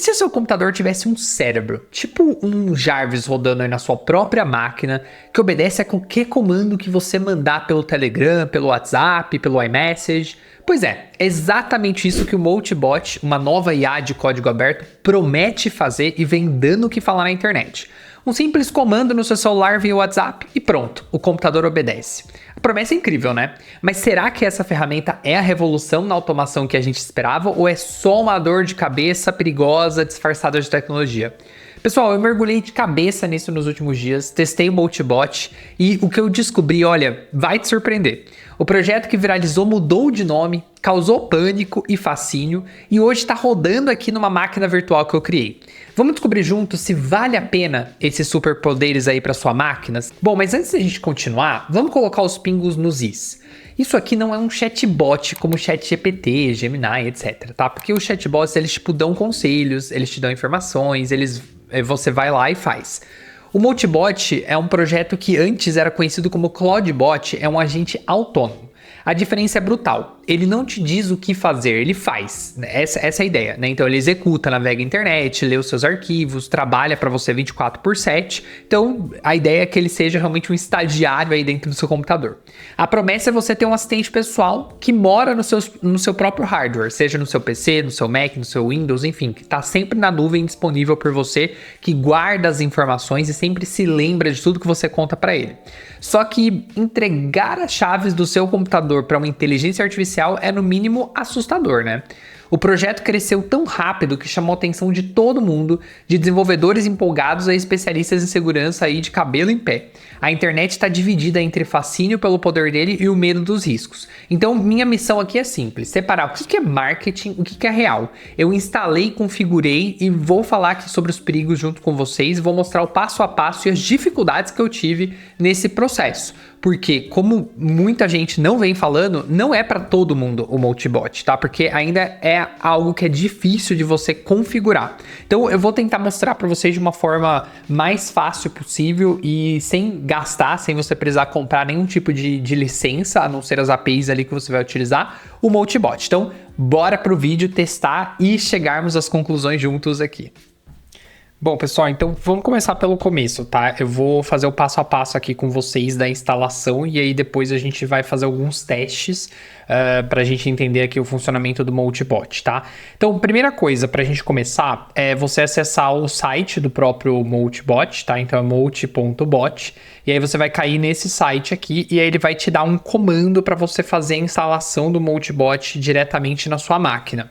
Se o seu computador tivesse um cérebro, tipo um Jarvis rodando aí na sua própria máquina, que obedece a qualquer comando que você mandar pelo Telegram, pelo WhatsApp, pelo iMessage? Pois é exatamente isso que o Multibot, uma nova IA de código aberto, promete fazer e vem dando o que falar na internet. Um simples comando no seu celular via WhatsApp e pronto, o computador obedece. A promessa é incrível, né? Mas será que essa ferramenta é a revolução na automação que a gente esperava ou é só uma dor de cabeça perigosa disfarçada de tecnologia? Pessoal, eu mergulhei de cabeça nisso nos últimos dias, testei o Multibot e o que eu descobri, olha, vai te surpreender. O projeto que viralizou mudou de nome, causou pânico e fascínio e hoje está rodando aqui numa máquina virtual que eu criei. Vamos descobrir juntos se vale a pena esses superpoderes aí para sua máquina? Bom, mas antes da gente continuar, vamos colocar os pingos nos is. Isso aqui não é um chatbot como o ChatGPT, Gemini, etc, tá? Porque os chatbots, eles tipo dão conselhos, eles te dão informações, você vai lá e faz. O Multibot é um projeto que antes era conhecido como Claudebot, é um agente autônomo. A diferença é brutal. Ele não te diz o que fazer, ele faz. Essa é a ideia, né? Então ele executa, navega a internet, lê os seus arquivos, trabalha para você 24/7. Então a ideia é que ele seja realmente um estagiário aí dentro do seu computador. A promessa é você ter um assistente pessoal que mora no seu próprio hardware, seja no seu PC, no seu Mac, no seu Windows, enfim, que está sempre na nuvem disponível por você, que guarda as informações e sempre se lembra de tudo que você conta para ele. Só que entregar as chaves do seu computador para uma inteligência artificial é no mínimo assustador, né? O projeto cresceu tão rápido que chamou a atenção de todo mundo, de desenvolvedores empolgados a especialistas em segurança aí de cabelo em pé. A internet está dividida entre fascínio pelo poder dele e o medo dos riscos. Então, minha missão aqui é simples, separar o que é marketing, o que é real. Eu instalei, configurei e vou falar aqui sobre os perigos junto com vocês, vou mostrar o passo a passo e as dificuldades que eu tive nesse processo. Porque, como muita gente não vem falando, não é para todo mundo o Multibot, tá? Porque ainda é algo que é difícil de você configurar. Então, eu vou tentar mostrar para vocês de uma forma mais fácil possível e sem gastar, sem você precisar comprar nenhum tipo de licença, a não ser as APIs ali que você vai utilizar, o Multibot. Então, bora pro vídeo testar e chegarmos às conclusões juntos aqui. Bom, pessoal, então vamos começar pelo começo, tá? Eu vou fazer o passo a passo aqui com vocês da instalação e aí depois a gente vai fazer alguns testes para a gente entender aqui o funcionamento do Multibot, tá? Então, primeira coisa para a gente começar é você acessar o site do próprio Multibot, tá? Então é multi.bot e aí você vai cair nesse site aqui e aí ele vai te dar um comando para você fazer a instalação do Multibot diretamente na sua máquina.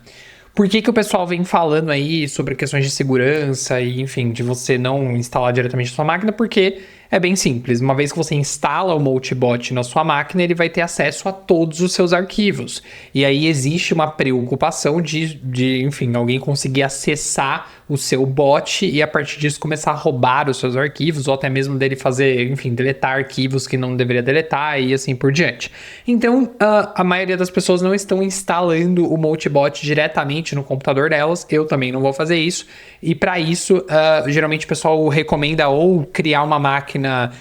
Por que o pessoal vem falando aí sobre questões de segurança e, enfim, de você não instalar diretamente na sua máquina? Porque é bem simples. Uma vez que você instala o Multibot na sua máquina, ele vai ter acesso a todos os seus arquivos. E aí existe uma preocupação de enfim, alguém conseguir acessar o seu bot e a partir disso começar a roubar os seus arquivos ou até mesmo dele fazer, enfim, deletar arquivos que não deveria deletar e assim por diante. Então, a maioria das pessoas não estão instalando o Multibot diretamente no computador delas. Eu também não vou fazer isso. E para isso, geralmente o pessoal recomenda ou criar uma máquina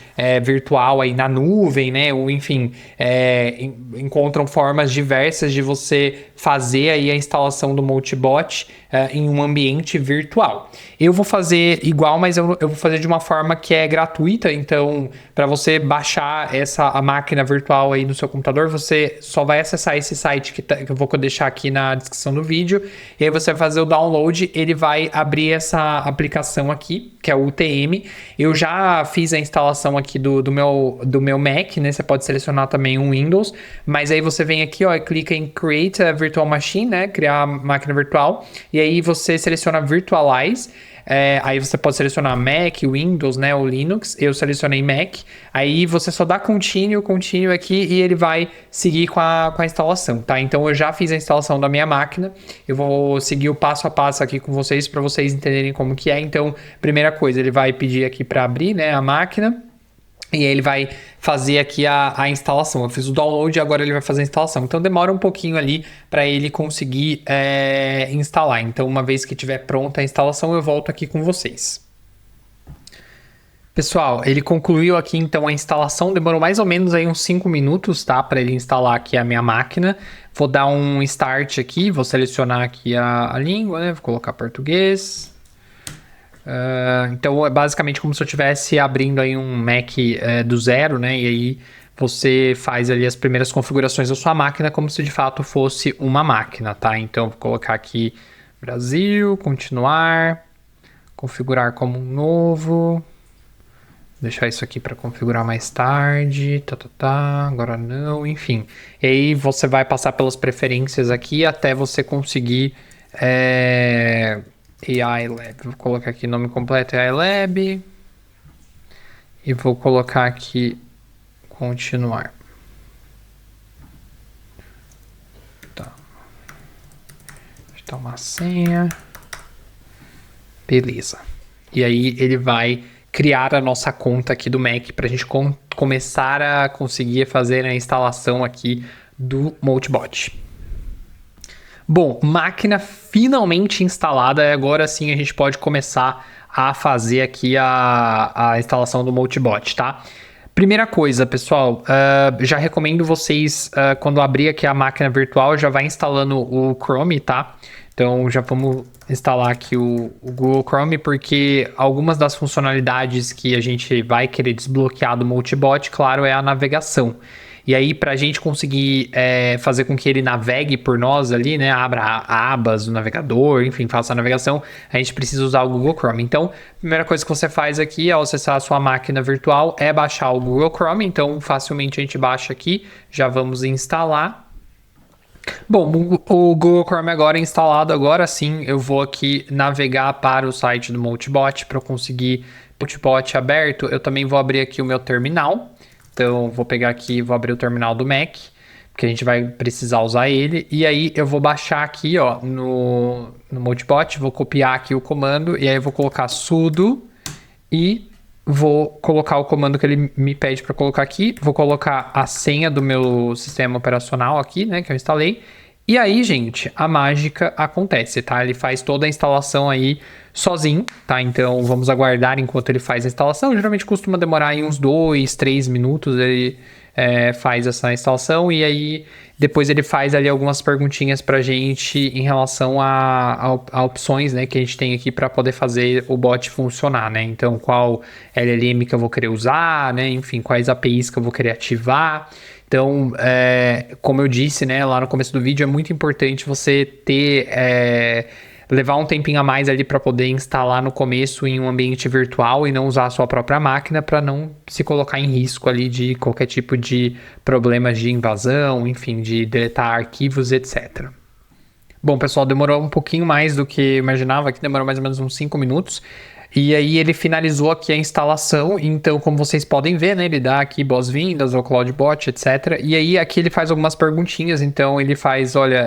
virtual aí na nuvem, né? Ou enfim, encontram formas diversas de você fazer aí a instalação do Multibot em um ambiente virtual. Eu vou fazer igual, mas eu vou fazer de uma forma que é gratuita. Então, para você baixar a máquina virtual aí no seu computador, você só vai acessar esse site que eu vou deixar aqui na descrição do vídeo. E aí você vai fazer o download, ele vai abrir essa aplicação aqui, que é o UTM. Eu já fiz a instalação aqui do meu Mac, né? Você pode selecionar também um Windows, mas aí você vem aqui, ó, e clica em Create a Virtual Machine, né? Criar a máquina virtual. E aí você seleciona Virtualize. Aí você pode selecionar Mac, Windows, né, ou Linux. Eu selecionei Mac. Aí você só dá continue aqui e ele vai seguir com a instalação, tá? Então eu já fiz a instalação da minha máquina. Eu vou seguir o passo a passo aqui com vocês para vocês entenderem como que é. Então, primeira coisa, ele vai pedir aqui para abrir, né, a máquina. E aí ele vai fazer aqui a instalação. Eu fiz o download e agora ele vai fazer a instalação. Então demora um pouquinho ali para ele conseguir instalar. Então uma vez que estiver pronta a instalação eu volto aqui com vocês. Pessoal, ele concluiu aqui então a instalação, demorou mais ou menos aí uns 5 minutos, tá? Para ele instalar aqui a minha máquina. Vou dar um start aqui, vou selecionar aqui a língua, né? Vou colocar português. Então é basicamente como se eu estivesse abrindo aí um Mac do zero, né? E aí você faz ali as primeiras configurações da sua máquina como se de fato fosse uma máquina, tá? Então vou colocar aqui Brasil, continuar, configurar como um novo. Deixar isso aqui para configurar mais tarde, agora não, enfim. E aí você vai passar pelas preferências aqui até você conseguir AI Lab. Vou colocar aqui nome completo AI Lab e vou colocar aqui continuar. Tá. Digitar uma senha. Beleza. E aí ele vai criar a nossa conta aqui do Mac para a gente começar a conseguir fazer a instalação aqui do Multibot. Bom, máquina finalmente instalada, agora sim a gente pode começar a fazer aqui a instalação do Multibot, tá? Primeira coisa, pessoal, já recomendo vocês, quando abrir aqui a máquina virtual, já vai instalando o Chrome, tá? Então já vamos instalar aqui o Google Chrome, porque algumas das funcionalidades que a gente vai querer desbloquear do Multibot, claro, é a navegação. E aí, para a gente conseguir fazer com que ele navegue por nós ali, né? Abra abas do navegador, enfim, faça a navegação, a gente precisa usar o Google Chrome. Então, a primeira coisa que você faz aqui ao acessar a sua máquina virtual é baixar o Google Chrome. Então, facilmente a gente baixa aqui, já vamos instalar. Bom, o Google Chrome agora é instalado, agora sim eu vou aqui navegar para o site do Multibot para conseguir Multibot aberto. Eu também vou abrir aqui o meu terminal, então vou pegar aqui, vou abrir o terminal do Mac, porque a gente vai precisar usar ele, e aí eu vou baixar aqui ó, no Multibot, vou copiar aqui o comando, e aí eu vou colocar sudo e vou colocar o comando que ele me pede para colocar aqui. Vou colocar a senha do meu sistema operacional aqui, né, que eu instalei. E aí, gente, a mágica acontece, tá? Ele faz toda a instalação aí sozinho, tá? Então, vamos aguardar enquanto ele faz a instalação. Geralmente costuma demorar aí uns 2, 3 minutos, ele faz essa instalação. E aí, depois ele faz ali algumas perguntinhas pra gente em relação a opções, né, que a gente tem aqui para poder fazer o bot funcionar, né? Então, qual LLM que eu vou querer usar, né? Enfim, quais APIs que eu vou querer ativar. Então, como eu disse, né, lá no começo do vídeo, é muito importante você ter, levar um tempinho a mais ali para poder instalar no começo em um ambiente virtual e não usar a sua própria máquina para não se colocar em risco ali de qualquer tipo de problemas de invasão, enfim, de deletar arquivos, etc. Bom, pessoal, demorou um pouquinho mais do que eu imaginava, aqui demorou mais ou menos uns 5 minutos. E aí ele finalizou aqui a instalação, então como vocês podem ver, né, ele dá aqui boas-vindas ao CloudBot, etc. E aí aqui ele faz algumas perguntinhas, então ele faz, olha,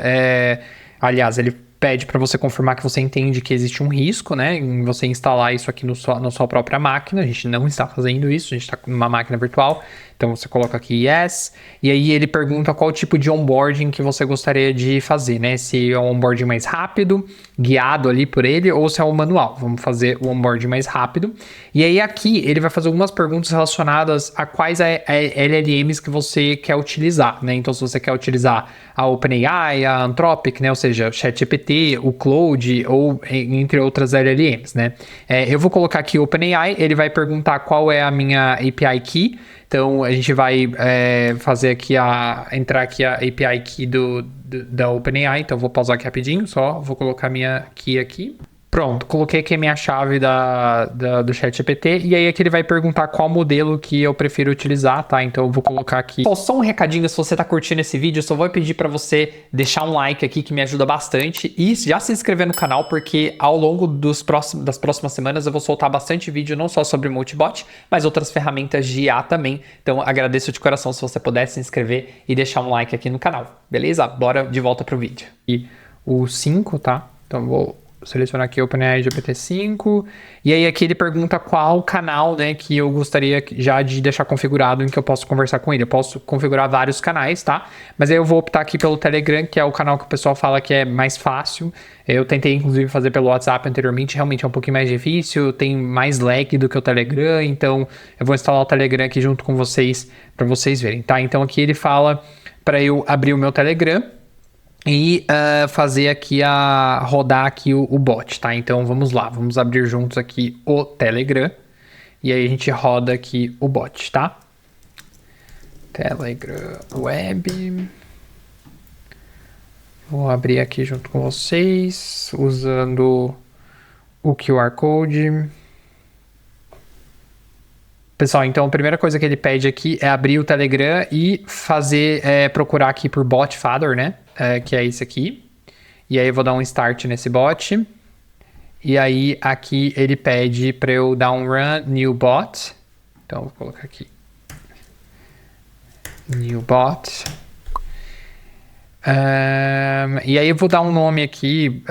aliás, ele pede para você confirmar que você entende que existe um risco, né, em você instalar isso aqui na sua própria máquina. A gente não está fazendo isso, a gente está com uma máquina virtual. Então você coloca aqui yes, e aí ele pergunta qual tipo de onboarding que você gostaria de fazer, né? Se é um onboarding mais rápido, guiado ali por ele, ou se é um manual. Vamos fazer o onboarding mais rápido. E aí aqui ele vai fazer algumas perguntas relacionadas a quais LLMs que você quer utilizar, né? Então se você quer utilizar a OpenAI, a Anthropic, né? Ou seja, o ChatGPT, o Claude, ou entre outras LLMs, né? Eu vou colocar aqui OpenAI, ele vai perguntar qual é a minha API Key. Então, a gente vai fazer aqui entrar aqui a API Key da OpenAI. Então, vou pausar aqui rapidinho, vou colocar minha key aqui. Pronto, coloquei aqui a minha chave do ChatGPT e aí aqui ele vai perguntar qual modelo que eu prefiro utilizar, tá? Então eu vou colocar aqui. Só um recadinho, se você tá curtindo esse vídeo, eu só vou pedir para você deixar um like aqui que me ajuda bastante e já se inscrever no canal, porque ao longo das próximas semanas eu vou soltar bastante vídeo, não só sobre Multibot, mas outras ferramentas de IA também. Então agradeço de coração se você puder se inscrever e deixar um like aqui no canal, beleza? Bora de volta pro vídeo. E o 5, tá? Então vou selecionar aqui OpenAI GPT-5. E aí aqui ele pergunta qual canal, né, que eu gostaria já de deixar configurado em que eu posso conversar com ele. Eu posso configurar vários canais, tá? Mas aí eu vou optar aqui pelo Telegram, que é o canal que o pessoal fala que é mais fácil. Eu tentei, inclusive, fazer pelo WhatsApp anteriormente. Realmente é um pouquinho mais difícil. Tem mais lag do que o Telegram. Então, eu vou instalar o Telegram aqui junto com vocês, para vocês verem, tá? Então, aqui ele fala para eu abrir o meu Telegram e fazer aqui rodar aqui o bot, tá? Então vamos lá, vamos abrir juntos aqui o Telegram e aí a gente roda aqui o bot, tá? Telegram Web. Vou abrir aqui junto com vocês usando o QR Code. Pessoal, então a primeira coisa que ele pede aqui é abrir o Telegram e fazer, procurar aqui por Botfather, né? Que é esse aqui. E aí eu vou dar um start nesse bot. E aí aqui ele pede para eu dar um run new bot. Então eu vou colocar aqui new bot. E aí eu vou dar um nome aqui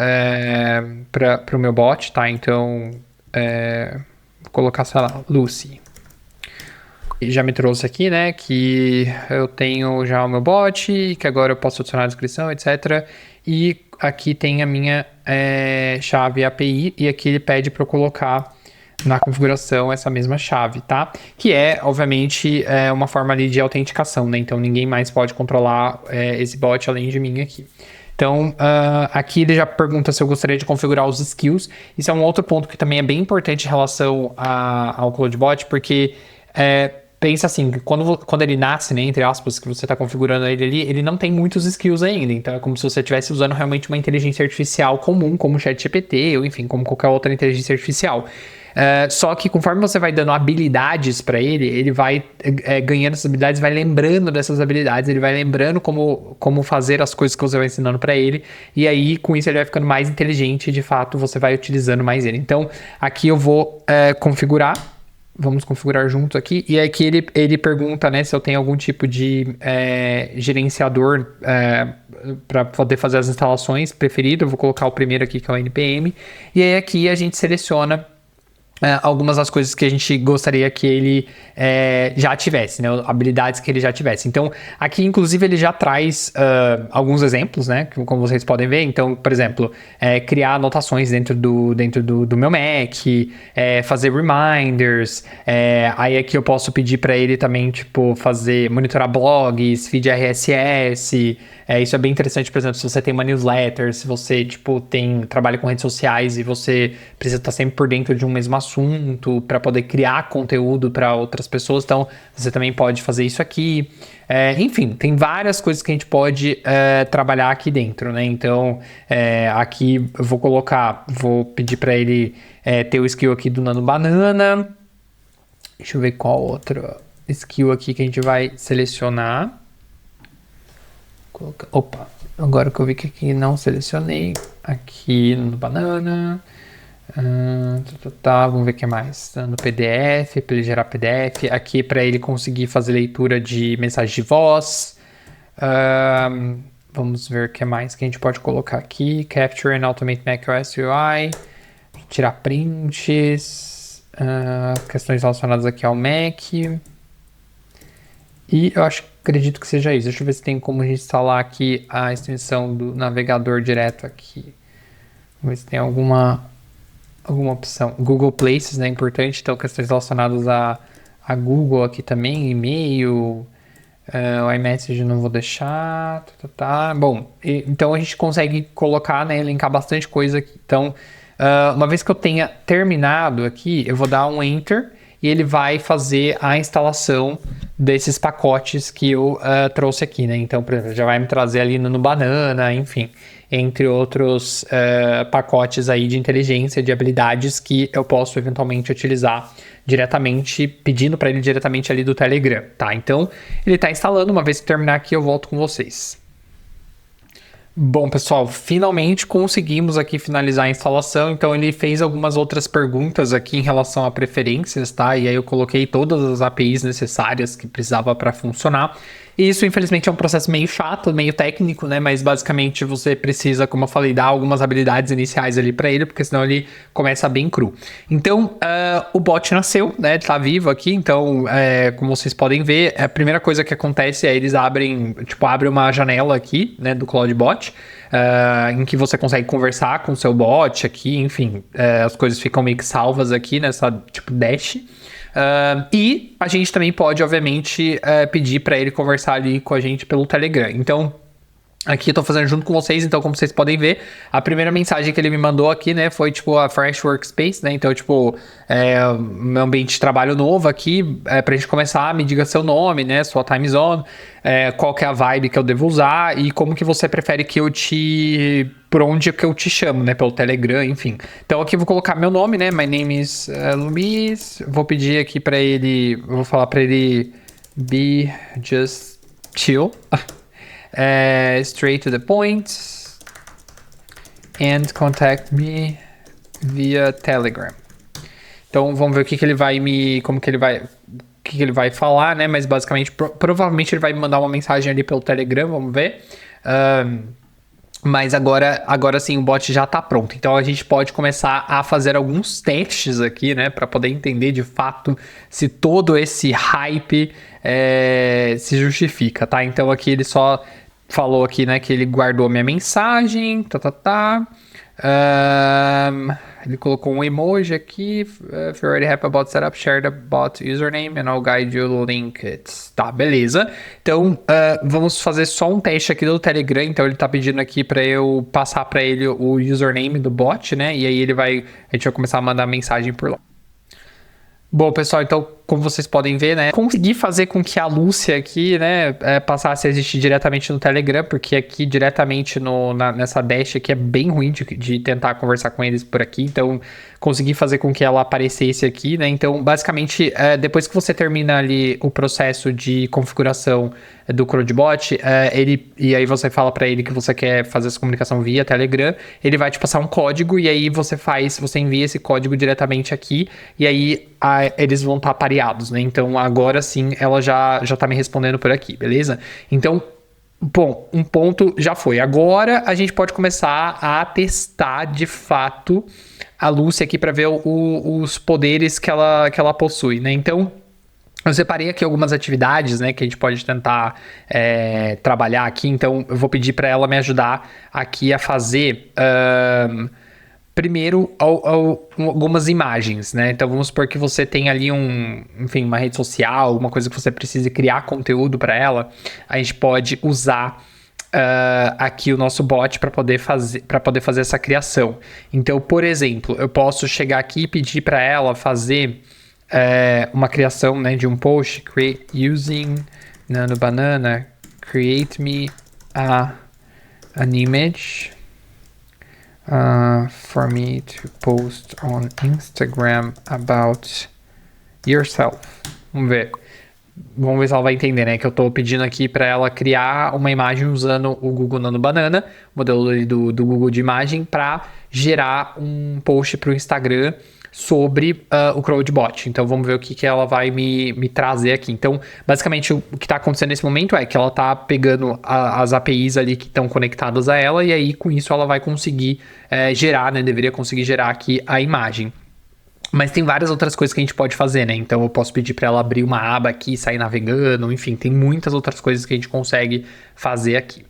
para o meu bot, tá? Então vou colocar, sei lá, Lucy. E já me trouxe aqui, né, que eu tenho já o meu bot, que agora eu posso adicionar a descrição, etc. E aqui tem a minha chave API, e aqui ele pede para eu colocar na configuração essa mesma chave, tá? Que é, obviamente, uma forma ali de autenticação, né? Então ninguém mais pode controlar esse bot além de mim aqui. Então, aqui ele já pergunta se eu gostaria de configurar os skills. Isso é um outro ponto que também é bem importante em relação ao CloudBot, porque pensa assim, quando ele nasce, né, entre aspas, que você está configurando ele ali, ele não tem muitos skills ainda. Então é como se você estivesse usando realmente uma inteligência artificial comum, como o ChatGPT, ou enfim, como qualquer outra inteligência artificial. Só que conforme você vai dando habilidades para ele, ele vai ganhando essas habilidades, vai lembrando dessas habilidades, ele vai lembrando como fazer as coisas que você vai ensinando para ele, e aí com isso ele vai ficando mais inteligente e de fato você vai utilizando mais ele. Então aqui eu vou configurar. Vamos configurar juntos aqui. E aqui ele pergunta, né, se eu tenho algum tipo de gerenciador para poder fazer as instalações preferido. Eu vou colocar o primeiro aqui, que é o NPM. E aí aqui a gente seleciona algumas das coisas que a gente gostaria que ele já tivesse, né? Habilidades que ele já tivesse. Então, aqui, inclusive, ele já traz alguns exemplos, né? Como vocês podem ver. Então, por exemplo, criar anotações dentro do meu Mac, fazer reminders. Aí aqui eu posso pedir para ele também, tipo, monitorar blogs, feed RSS. Isso é bem interessante, por exemplo, se você tem uma newsletter, se você, tipo, trabalha com redes sociais e você precisa estar sempre por dentro de um mesmo assunto para poder criar conteúdo para outras pessoas, então você também pode fazer isso aqui. Enfim, tem várias coisas que a gente pode trabalhar aqui dentro, né? Então, aqui eu vou pedir para ele ter o skill aqui do Nano Banana. Deixa eu ver qual outra skill aqui que a gente vai selecionar. Opa, agora que eu vi que aqui não selecionei, aqui no Banana, vamos ver o que mais, no PDF, para ele gerar PDF, aqui para ele conseguir fazer leitura de mensagem de voz, vamos ver o que mais que a gente pode colocar aqui, Capture and Automate macOS UI, tirar prints, questões relacionadas aqui ao Mac, e eu acredito que seja isso. Deixa eu ver se tem como a gente instalar aqui a extensão do navegador direto aqui. Vamos ver se tem alguma opção. Google Places, né, importante. Então, questões relacionadas a Google aqui também, e-mail, o iMessage não vou deixar. Bom, então a gente consegue colocar, né, linkar bastante coisa aqui. Então, uma vez que eu tenha terminado aqui, eu vou dar um Enter e ele vai fazer a instalação desses pacotes que eu trouxe aqui, né? Então, por exemplo, já vai me trazer ali no Banana, enfim, entre outros pacotes aí de inteligência, de habilidades que eu posso eventualmente utilizar diretamente, pedindo para ele diretamente ali do Telegram, tá? Então, ele está instalando. Uma vez que terminar aqui, eu volto com vocês. Bom, pessoal, finalmente conseguimos aqui finalizar a instalação. Então ele fez algumas outras perguntas aqui em relação a preferências, tá? E aí eu coloquei todas as APIs necessárias que precisava para funcionar. Isso, infelizmente, é um processo meio chato, meio técnico, né? Mas basicamente você precisa, como eu falei, dar algumas habilidades iniciais ali pra ele, porque senão ele começa bem cru. Então, o bot nasceu, né? Tá vivo aqui, então, como vocês podem ver, a primeira coisa que acontece é eles abrem uma janela aqui, né? Do CloudBot, em que você consegue conversar com o seu bot aqui, enfim, as coisas ficam meio que salvas aqui nessa, dash. E a gente também pode, obviamente, pedir para ele conversar ali com a gente pelo Telegram. Então, aqui eu tô fazendo junto com vocês, então como vocês podem ver, a primeira mensagem que ele me mandou aqui, né, foi a Fresh Workspace, né, então meu ambiente de trabalho novo aqui, pra gente começar, me diga seu nome, né, sua time zone, qual que é a vibe que eu devo usar e como que você prefere que por onde que eu te chamo, né, pelo Telegram, enfim. Então aqui eu vou colocar meu nome, né, my name is Luiz, vou pedir aqui pra ele, vou falar pra ele be just chill. Straight to the point and contact me via Telegram. Então vamos ver o que ele vai falar, né? Mas basicamente, provavelmente ele vai me mandar uma mensagem ali pelo Telegram, vamos ver. Mas agora sim o bot já tá pronto. Então a gente pode começar a fazer alguns testes aqui, né? Para poder entender de fato se todo esse hype se justifica, tá? Então aqui ele só falou aqui, né, que ele guardou minha mensagem, ele colocou um emoji aqui, if you already have a bot setup, share the bot username and I'll guide you link it. Tá, beleza. Então, vamos fazer só um teste aqui do Telegram, então ele tá pedindo aqui pra eu passar pra ele o username do bot, né, e aí a gente vai começar a mandar mensagem por lá. Bom, pessoal, então, como vocês podem ver, né, consegui fazer com que a Lúcia aqui, né, passasse a existir diretamente no Telegram, porque aqui diretamente nessa dash aqui é bem ruim de tentar conversar com eles por aqui, então consegui fazer com que ela aparecesse aqui, né, então basicamente depois que você termina ali o processo de configuração do CrowdBot, e aí você fala para ele que você quer fazer essa comunicação via Telegram, ele vai te passar um código e aí você envia esse código diretamente aqui e aí eles vão estar pareados, né? Então agora sim ela já tá me respondendo por aqui, beleza? Então, bom, um ponto já foi. Agora a gente pode começar a testar de fato a Lúcia aqui para ver os poderes que ela possui, né? Então, eu separei aqui algumas atividades, né, que a gente pode tentar trabalhar aqui. Então, eu vou pedir para ela me ajudar aqui a fazer, primeiro, algumas imagens, né? Então, vamos supor que você tem ali uma rede social, alguma coisa que você precise criar conteúdo para ela. A gente pode usar aqui o nosso bot para poder fazer essa criação. Então, por exemplo, eu posso chegar aqui e pedir para ela fazer uma criação, né, de um post, create using Nano Banana, create me an image for me to post on Instagram about yourself. Vamos ver se ela vai entender, né, que eu tô pedindo aqui para ela criar uma imagem usando o Google Nano Banana, modelo do Google de imagem, para gerar um post para o Instagram sobre o CrowdBot. Então vamos ver o que ela vai me trazer aqui. Então, basicamente, o que está acontecendo nesse momento é que ela está pegando as APIs ali que estão conectadas a ela, e aí com isso ela vai conseguir gerar, né? Deveria conseguir gerar aqui a imagem. Mas tem várias outras coisas que a gente pode fazer, né? Então eu posso pedir para ela abrir uma aba aqui, sair navegando, enfim, tem muitas outras coisas que a gente consegue fazer aqui.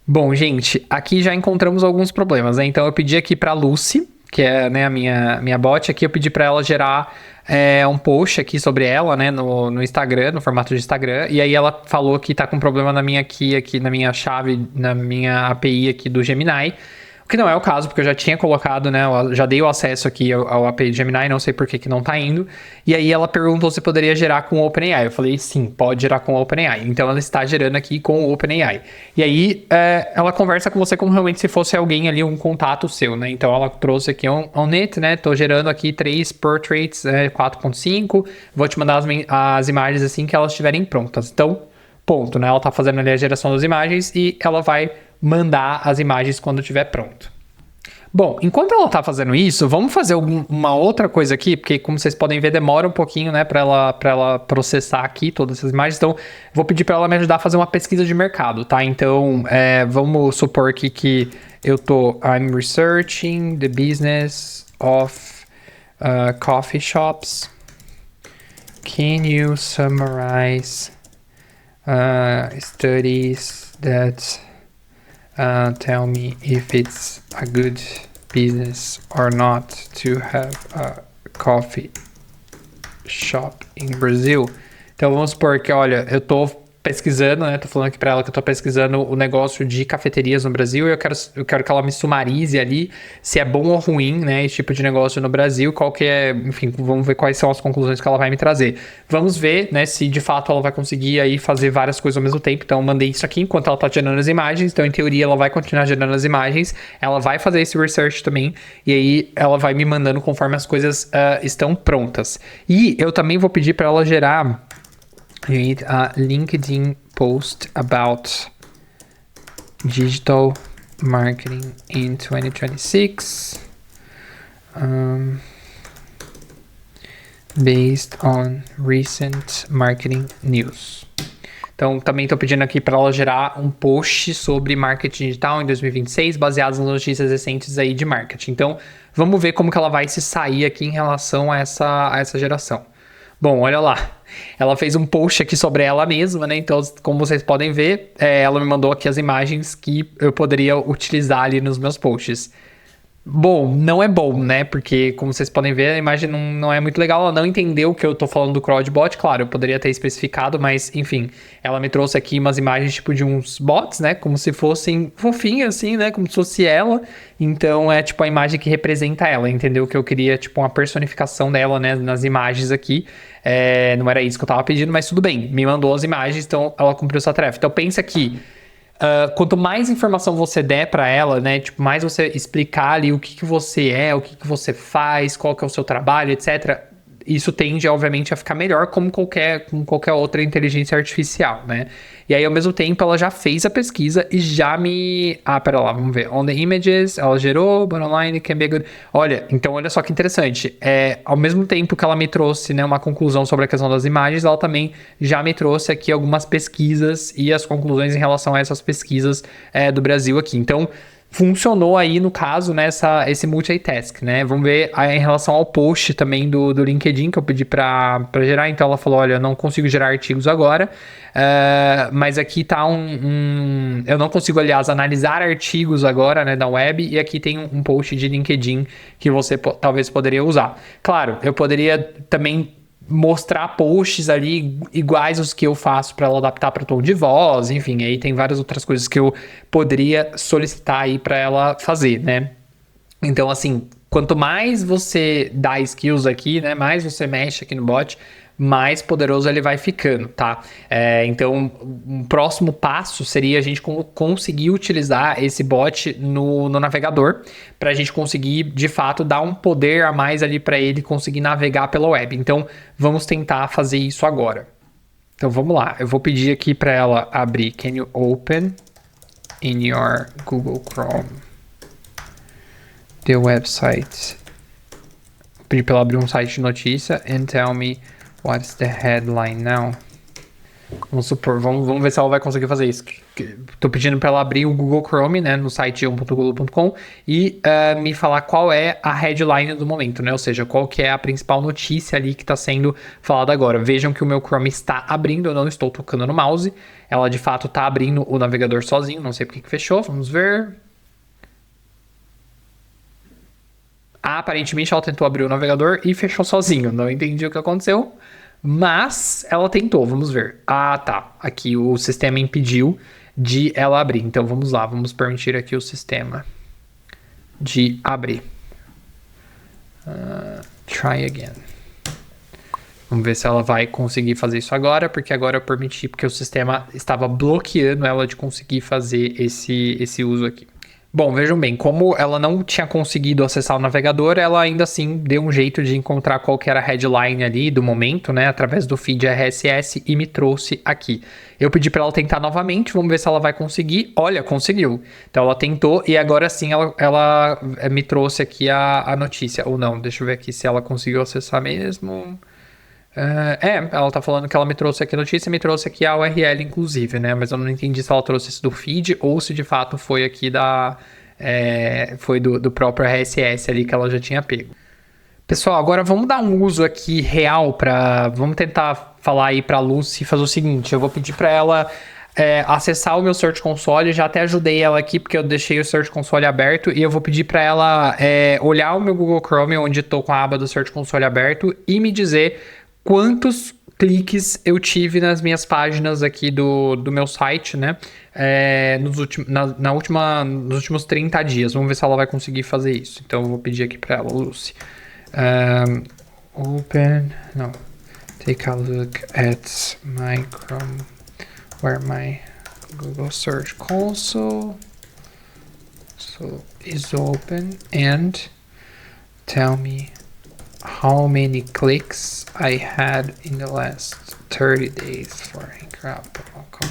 Bom, gente, aqui já encontramos alguns problemas, né? Então eu pedi aqui para Lucy, que é, né, a minha bot aqui, eu pedi para ela gerar um post aqui sobre ela, né, no Instagram, no formato de Instagram, e aí ela falou que tá com problema na minha key aqui, na minha chave, na minha API aqui do Gemini. O que não é o caso, porque eu já tinha colocado, né, eu já dei o acesso aqui ao API de Gemini, não sei por que não tá indo. E aí ela perguntou se poderia gerar com o OpenAI. Eu falei, sim, pode gerar com o OpenAI. Então ela está gerando aqui com o OpenAI. E aí ela conversa com você como realmente se fosse alguém ali, um contato seu, né? Então ela trouxe aqui um net, né? Tô gerando aqui 3 portraits 4.5. Vou te mandar as imagens assim que elas estiverem prontas. Então, ponto, né? Ela tá fazendo ali a geração das imagens e ela vai mandar as imagens quando estiver pronto. Bom, enquanto ela tá fazendo isso, vamos fazer uma outra coisa aqui, porque como vocês podem ver, demora um pouquinho, né, pra ela processar aqui todas essas imagens. Então, vou pedir pra ela me ajudar a fazer uma pesquisa de mercado, tá? Então, vamos supor aqui que I'm researching the business of coffee shops. Can you summarize studies that tell me if it's a good business or not to have a coffee shop in Brazil? Então vamos supor que, olha, eu tô pesquisando, né? Tô falando aqui pra ela que eu tô pesquisando o negócio de cafeterias no Brasil e eu quero que ela me sumarize ali se é bom ou ruim, né? Esse tipo de negócio no Brasil, qual que é, enfim, vamos ver quais são as conclusões que ela vai me trazer. Vamos ver, né, se de fato ela vai conseguir aí fazer várias coisas ao mesmo tempo. Então eu mandei isso aqui enquanto ela tá gerando as imagens, então em teoria ela vai continuar gerando as imagens, ela vai fazer esse research também, e aí ela vai me mandando conforme as coisas estão prontas. E eu também vou pedir para ela gerar a LinkedIn post about digital marketing in 2026 based on recent marketing news. Então, também estou pedindo aqui para ela gerar um post sobre marketing digital em 2026, baseado nas notícias recentes aí de marketing. Então, vamos ver como que ela vai se sair aqui em relação a essa geração. Bom, olha lá. Ela fez um post aqui sobre ela mesma, né? Então, como vocês podem ver, ela me mandou aqui as imagens que eu poderia utilizar ali nos meus posts. Bom, não é bom, né? Porque, como vocês podem ver, a imagem não é muito legal. Ela não entendeu o que eu tô falando do CrowdBot. Claro, eu poderia ter especificado, mas, enfim. Ela me trouxe aqui umas imagens, tipo, de uns bots, né? Como se fossem fofinhas, assim, né? Como se fosse ela. Então, é, tipo, a imagem que representa ela, entendeu? Que eu queria, tipo, uma personificação dela, né? Nas imagens aqui. Não era isso que eu tava pedindo, mas tudo bem. Me mandou as imagens, então ela cumpriu essa tarefa. Então, pensa que quanto mais informação você der para ela, né, tipo, mais você explicar ali o que você é, o que você faz, qual que é o seu trabalho, etc., isso tende, obviamente, a ficar melhor como qualquer outra inteligência artificial, né? E aí, ao mesmo tempo, ela já fez a pesquisa e já me... pera lá, vamos ver. On the images, ela gerou, but online can be good. Olha, então olha só que interessante. Ao mesmo tempo que ela me trouxe, né, uma conclusão sobre a questão das imagens, ela também já me trouxe aqui algumas pesquisas e as conclusões em relação a essas pesquisas do Brasil aqui. Então, funcionou aí, no caso, né, esse multitask, né? Vamos ver aí, em relação ao post também do LinkedIn que eu pedi para gerar. Então ela falou, olha, eu não consigo gerar artigos agora, mas aqui tá eu não consigo, aliás, analisar artigos agora, né, da web, e aqui tem um post de LinkedIn que você talvez poderia usar. Claro, eu poderia também mostrar posts ali iguais aos que eu faço para ela adaptar para o tom de voz, enfim, aí tem várias outras coisas que eu poderia solicitar aí para ela fazer, né? Então, assim, quanto mais você dá skills aqui, né, mais você mexe aqui no bot, mais poderoso ele vai ficando, tá? Então, um próximo passo seria a gente conseguir utilizar esse bot no navegador, para a gente conseguir, de fato, dar um poder a mais ali para ele conseguir navegar pela web. Então, vamos tentar fazer isso agora. Então, vamos lá. Eu vou pedir aqui para ela abrir. Can you open in your Google Chrome the website? Vou pedir para ela abrir um site de notícia and tell me what's the headline now? Vamos supor, vamos ver se ela vai conseguir fazer isso. Tô pedindo para ela abrir o Google Chrome, né, no site 1.google.com e me falar qual é a headline do momento, né? Ou seja, qual que é a principal notícia ali que está sendo falada agora. Vejam que o meu Chrome está abrindo, eu não estou tocando no mouse. Ela de fato está abrindo o navegador sozinho, não sei porque que fechou. Vamos ver. Aparentemente ela tentou abrir o navegador e fechou sozinho. Não entendi o que aconteceu, mas ela tentou. Vamos ver. Tá. Aqui o sistema impediu de ela abrir. Então vamos lá. Vamos permitir aqui o sistema de abrir. Try again. Vamos ver se ela vai conseguir fazer isso agora, porque agora eu permiti, porque o sistema estava bloqueando ela de conseguir fazer esse uso aqui. Bom, vejam bem, como ela não tinha conseguido acessar o navegador, ela ainda assim deu um jeito de encontrar qual que era a headline ali do momento, né, através do feed RSS e me trouxe aqui. Eu pedi para ela tentar novamente, vamos ver se ela vai conseguir. Olha, conseguiu. Então ela tentou e agora sim ela me trouxe aqui a notícia. Ou não, deixa eu ver aqui se ela conseguiu acessar mesmo. Ela tá falando que ela me trouxe aqui a notícia e me trouxe aqui a URL, inclusive, né? Mas eu não entendi se ela trouxe isso do feed ou se de fato foi aqui foi do próprio RSS ali que ela já tinha pego. Pessoal, agora vamos dar um uso aqui real vamos tentar falar aí pra Lucy e fazer o seguinte, eu vou pedir pra ela acessar o meu Search Console, já até ajudei ela aqui porque eu deixei o Search Console aberto e eu vou pedir para ela olhar o meu Google Chrome, onde estou com a aba do Search Console aberto e me dizer quantos cliques eu tive nas minhas páginas aqui do meu site, né? Nos últimos 30 dias. Vamos ver se ela vai conseguir fazer isso. Então eu vou pedir aqui para ela, Lucy. Take a look at my Chrome, where my Google Search Console is open, and tell me how many clicks I had in the last 30 days for Graph.com.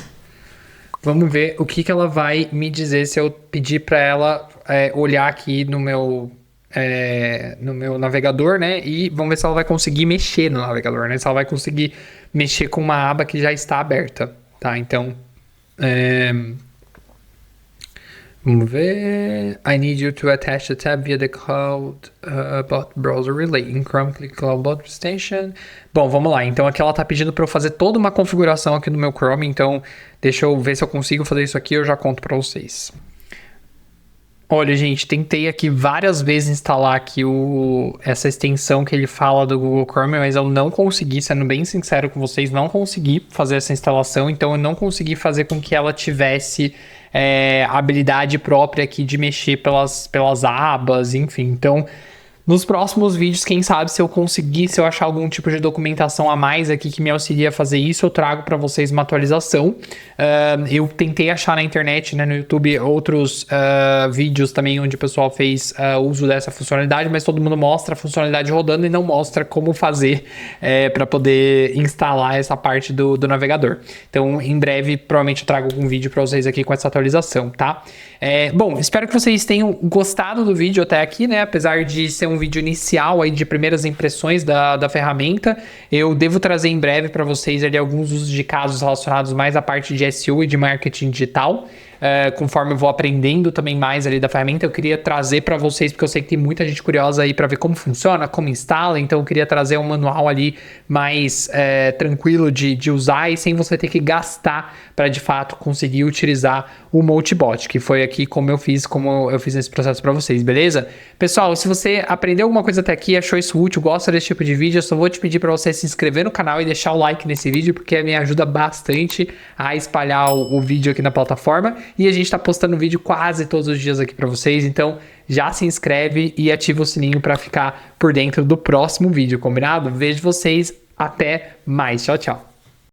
Vamos ver o que ela vai me dizer se eu pedir para ela olhar aqui no meu navegador, né? E vamos ver se ela vai conseguir mexer no navegador, né? Se ela vai conseguir mexer com uma aba que já está aberta, tá? Então, vamos ver. I need you to attach the tab via the Cloud Bot Browser Relay. In Chrome, click Cloud Bot Station. Bom, vamos lá. Então aqui ela está pedindo para eu fazer toda uma configuração aqui no meu Chrome. Então deixa eu ver se eu consigo fazer isso aqui e eu já conto para vocês. Olha, gente, tentei aqui várias vezes instalar aqui essa extensão que ele fala do Google Chrome, mas eu não consegui, sendo bem sincero com vocês, não consegui fazer essa instalação, então eu não consegui fazer com que ela tivesse habilidade própria aqui de mexer pelas abas, enfim. Então, nos próximos vídeos, quem sabe se eu conseguir, se eu achar algum tipo de documentação a mais aqui que me auxilia a fazer isso, eu trago para vocês uma atualização. Eu tentei achar na internet, né, no YouTube, outros vídeos também onde o pessoal fez uso dessa funcionalidade, mas todo mundo mostra a funcionalidade rodando e não mostra como fazer para poder instalar essa parte do navegador. Então, em breve, provavelmente eu trago algum vídeo para vocês aqui com essa atualização, tá? Bom, espero que vocês tenham gostado do vídeo até aqui, né? Apesar de ser um vídeo inicial aí de primeiras impressões da ferramenta, eu devo trazer em breve para vocês ali alguns usos de casos relacionados mais à parte de SEO e de marketing digital. Conforme eu vou aprendendo também mais ali da ferramenta, eu queria trazer para vocês, porque eu sei que tem muita gente curiosa aí para ver como funciona, como instala, então eu queria trazer um manual ali mais tranquilo de usar e sem você ter que gastar para de fato conseguir utilizar o Multibot, que foi aqui como eu fiz esse processo para vocês, beleza? Pessoal, se você aprendeu alguma coisa até aqui, achou isso útil, gosta desse tipo de vídeo, eu só vou te pedir para você se inscrever no canal e deixar o like nesse vídeo, porque me ajuda bastante a espalhar o vídeo aqui na plataforma. E a gente está postando vídeo quase todos os dias aqui para vocês, então já se inscreve e ativa o sininho para ficar por dentro do próximo vídeo, combinado? Vejo vocês, até mais, tchau, tchau.